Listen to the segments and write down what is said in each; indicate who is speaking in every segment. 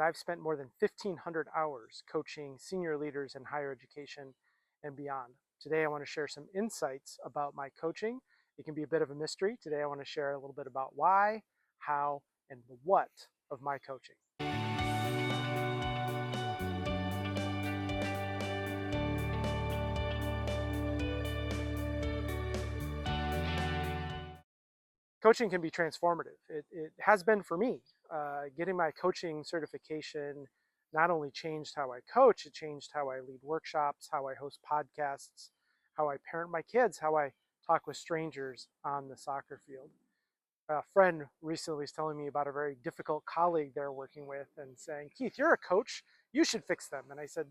Speaker 1: I've spent more than 1,500 hours coaching senior leaders in higher education and beyond. Today, I want to share some insights about my coaching. It can be a bit of a mystery. Today, I want to share a little bit about why, how, and the what of my coaching. Coaching can be transformative. It has been for me. Getting my coaching certification not only changed how I coach, it changed how I lead workshops, how I host podcasts, how I parent my kids, how I talk with strangers on the soccer field. A friend recently was telling me about a very difficult colleague they're working with and saying, Keith, you're a coach, you should fix them. And I said,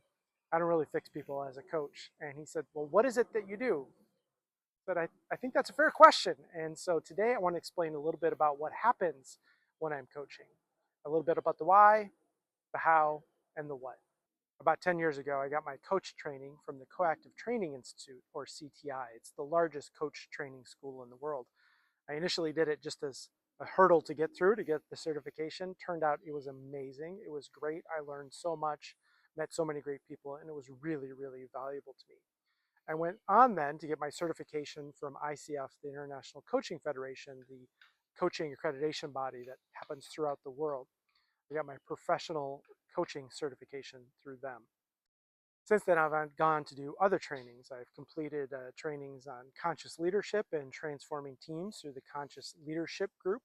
Speaker 1: I don't really fix people as a coach. And he said, well, what is it that you do? But I think that's a fair question. And so today I want to explain a little bit about what happens when I'm coaching, a little bit about the why, the how, and the what. About 10 years ago, I got my coach training from the Coactive Training Institute, or CTI. It's the largest coach training school in the world. I initially did it just as a hurdle to get through to get the certification. Turned out it was amazing. It was great. I learned so much, met so many great people, and it was really, really valuable to me. I went on then to get my certification from ICF, the International Coaching Federation, the coaching accreditation body that happens throughout the world. I got my professional coaching certification through them. Since then, I've gone to do other trainings. I've completed trainings on conscious leadership and transforming teams through the Conscious Leadership Group.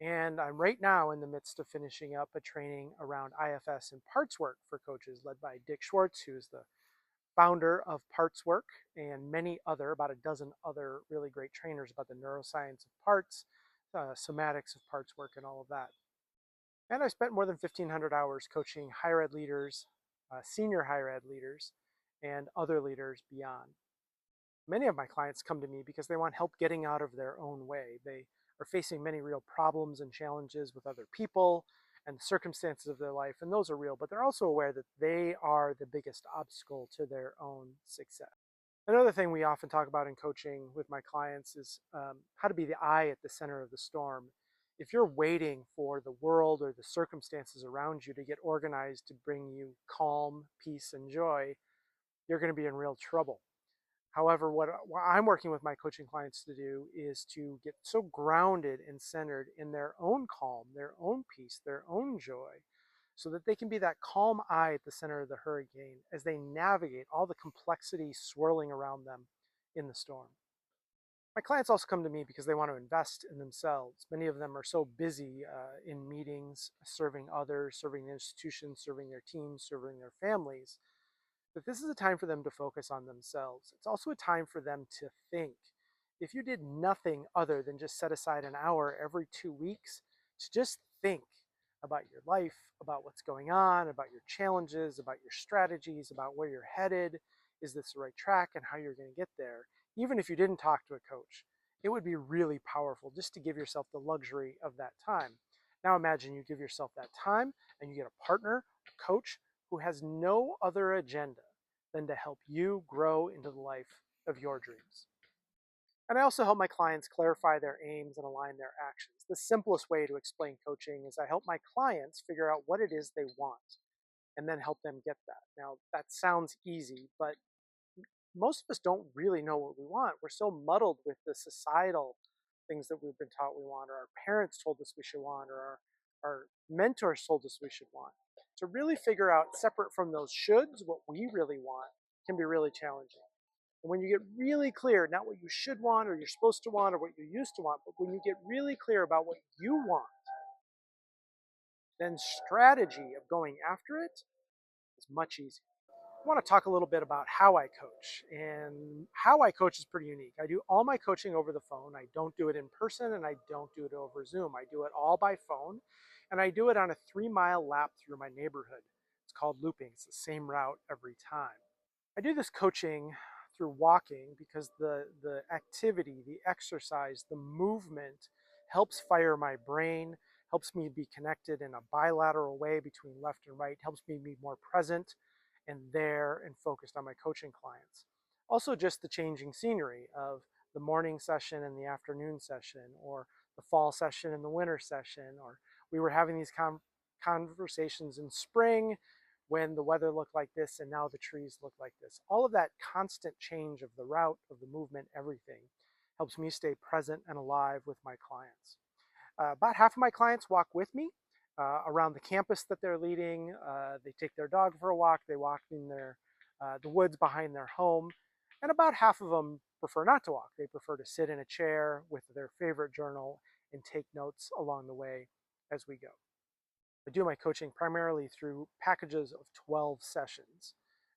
Speaker 1: And I'm right now in the midst of finishing up a training around IFS and parts work for coaches led by Dick Schwartz, who's the founder of Parts Work, and many other, about a dozen other really great trainers about the neuroscience of parts, somatics of parts work, and all of that. And I spent more than 1,500 hours coaching higher ed leaders, senior higher ed leaders, and other leaders beyond. Many of my clients come to me because they want help getting out of their own way. They are facing many real problems and challenges with other people and the circumstances of their life, and those are real, but they're also aware that they are the biggest obstacle to their own success. Another thing we often talk about in coaching with my clients is how to be the eye at the center of the storm. If you're waiting for the world or the circumstances around you to get organized to bring you calm, peace, and joy, you're going to be in real trouble. However, what I'm working with my coaching clients to do is to get so grounded and centered in their own calm, their own peace, their own joy, so that they can be that calm eye at the center of the hurricane as they navigate all the complexity swirling around them in the storm. My clients also come to me because they want to invest in themselves. Many of them are so busy in meetings, serving others, serving institutions, serving their teams, serving their families, that this is a time for them to focus on themselves. It's also a time for them to think. If you did nothing other than just set aside an hour every 2 weeks to just think about your life, about what's going on, about your challenges, about your strategies, about where you're headed, is this the right track, and how you're going to get there, even if you didn't talk to a coach, it would be really powerful just to give yourself the luxury of that time. Now imagine you give yourself that time and you get a partner, a coach, who has no other agenda than to help you grow into the life of your dreams. And I also help my clients clarify their aims and align their actions. The simplest way to explain coaching is I help my clients figure out what it is they want and then help them get that. Now, that sounds easy, but most of us don't really know what we want. We're so muddled with the societal things that we've been taught we want, or our parents told us we should want, or our mentors told us we should want. To really figure out, separate from those shoulds, what we really want can be really challenging. And when you get really clear, not what you should want or you're supposed to want or what you used to want, but when you get really clear about what you want, then strategy of going after it is much easier. I want to talk a little bit about how I coach. And how I coach is pretty unique. I do all my coaching over the phone. I don't do it in person and I don't do it over Zoom. I do it all by phone and I do it on a 3-mile lap through my neighborhood. It's called looping. It's the same route every time. I do this coaching through walking because the activity, the exercise, the movement helps fire my brain, helps me be connected in a bilateral way between left and right, helps me be more present and there and focused on my coaching clients. Also just the changing scenery of the morning session and the afternoon session, or the fall session and the winter session, or we were having these conversations in spring when the weather looked like this and now the trees look like this. All of that constant change of the route, of the movement, everything helps me stay present and alive with my clients. About half of my clients walk with me around the campus that they're leading. They take their dog for a walk. They walk in the woods behind their home. And about half of them prefer not to walk. They prefer to sit in a chair with their favorite journal and take notes along the way as we go. I do my coaching primarily through packages of 12 sessions.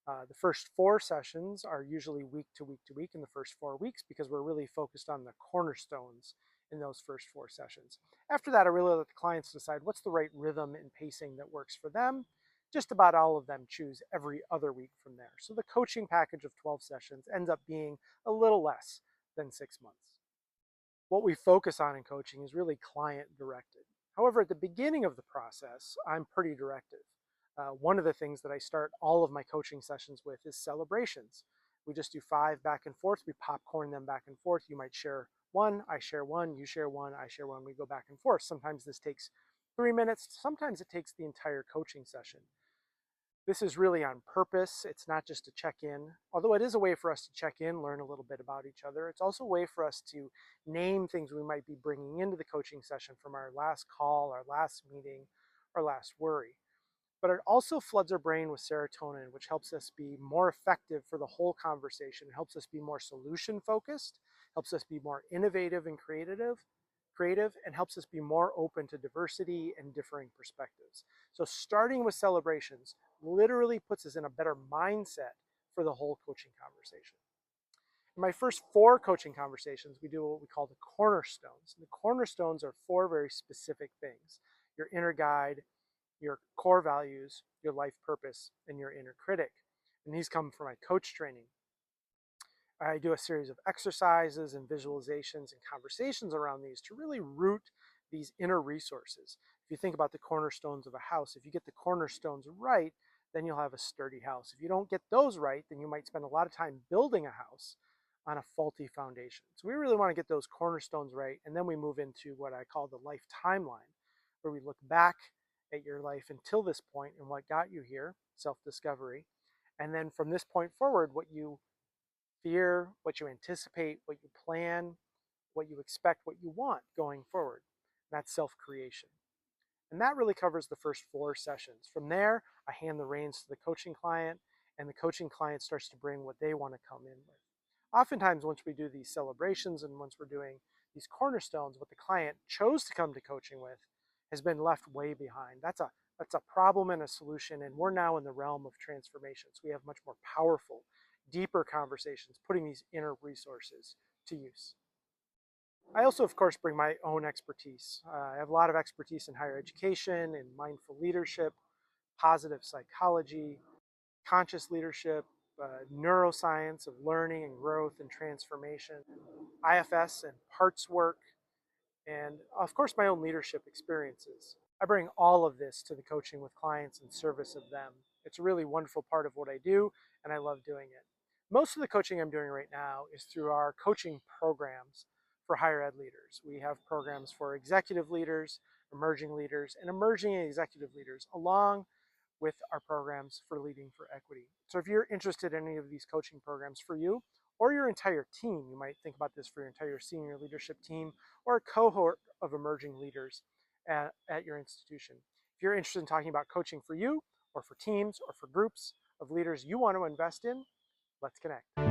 Speaker 1: The first 4 sessions are usually week to week to week in the first 4 weeks because we're really focused on the cornerstones in those first 4 sessions. After that, I really let the clients decide what's the right rhythm and pacing that works for them. Just about all of them choose every other week from there. So the coaching package of 12 sessions ends up being a little less than 6 months. What we focus on in coaching is really client directed. However, at the beginning of the process, I'm pretty directive. One of the things that I start all of my coaching sessions with is celebrations. We just do 5 back and forth. We popcorn them back and forth. You might share one, I share one, you share one, I share one. We go back and forth. Sometimes this takes 3 minutes. Sometimes it takes the entire coaching session. This is really on purpose. It's not just to check in, although it is a way for us to check in, learn a little bit about each other. It's also a way for us to name things we might be bringing into the coaching session from our last call, our last meeting, our last worry. But it also floods our brain with serotonin, which helps us be more effective for the whole conversation. It helps us be more solution focused, helps us be more innovative and creative, and helps us be more open to diversity and differing perspectives. So starting with celebrations literally puts us in a better mindset for the whole coaching conversation. In my first 4 coaching conversations, we do what we call the cornerstones. And the cornerstones are 4 very specific things: your inner guide, your core values, your life purpose, and your inner critic. And these come from my coach training. I do a series of exercises and visualizations and conversations around these to really root these inner resources. If you think about the cornerstones of a house, if you get the cornerstones right, then you'll have a sturdy house. If you don't get those right, then you might spend a lot of time building a house on a faulty foundation. So we really want to get those cornerstones right, and then we move into what I call the life timeline, where we look back at your life until this point and what got you here, self-discovery, and then from this point forward, what you fear, what you anticipate, what you plan, what you expect, what you want going forward. That's self-creation. And that really covers the first 4 sessions. From there, I hand the reins to the coaching client, and the coaching client starts to bring what they want to come in with. Oftentimes, once we do these celebrations and once we're doing these cornerstones, what the client chose to come to coaching with has been left way behind. That's a problem and a solution, and we're now in the realm of transformation. So we have much more powerful, deeper conversations, putting these inner resources to use. I also, of course, bring my own expertise. I have a lot of expertise in higher education, in mindful leadership, positive psychology, conscious leadership, neuroscience of learning and growth and transformation, IFS and parts work, and of course my own leadership experiences. I bring all of this to the coaching with clients in service of them. It's a really wonderful part of what I do, and I love doing it. Most of the coaching I'm doing right now is through our coaching programs for higher ed leaders. We have programs for executive leaders, and emerging executive leaders, along with our programs for Leading for Equity. So if you're interested in any of these coaching programs for you or your entire team, you might think about this for your entire senior leadership team or a cohort of emerging leaders at your institution. If you're interested in talking about coaching for you or for teams or for groups of leaders you want to invest in, let's connect.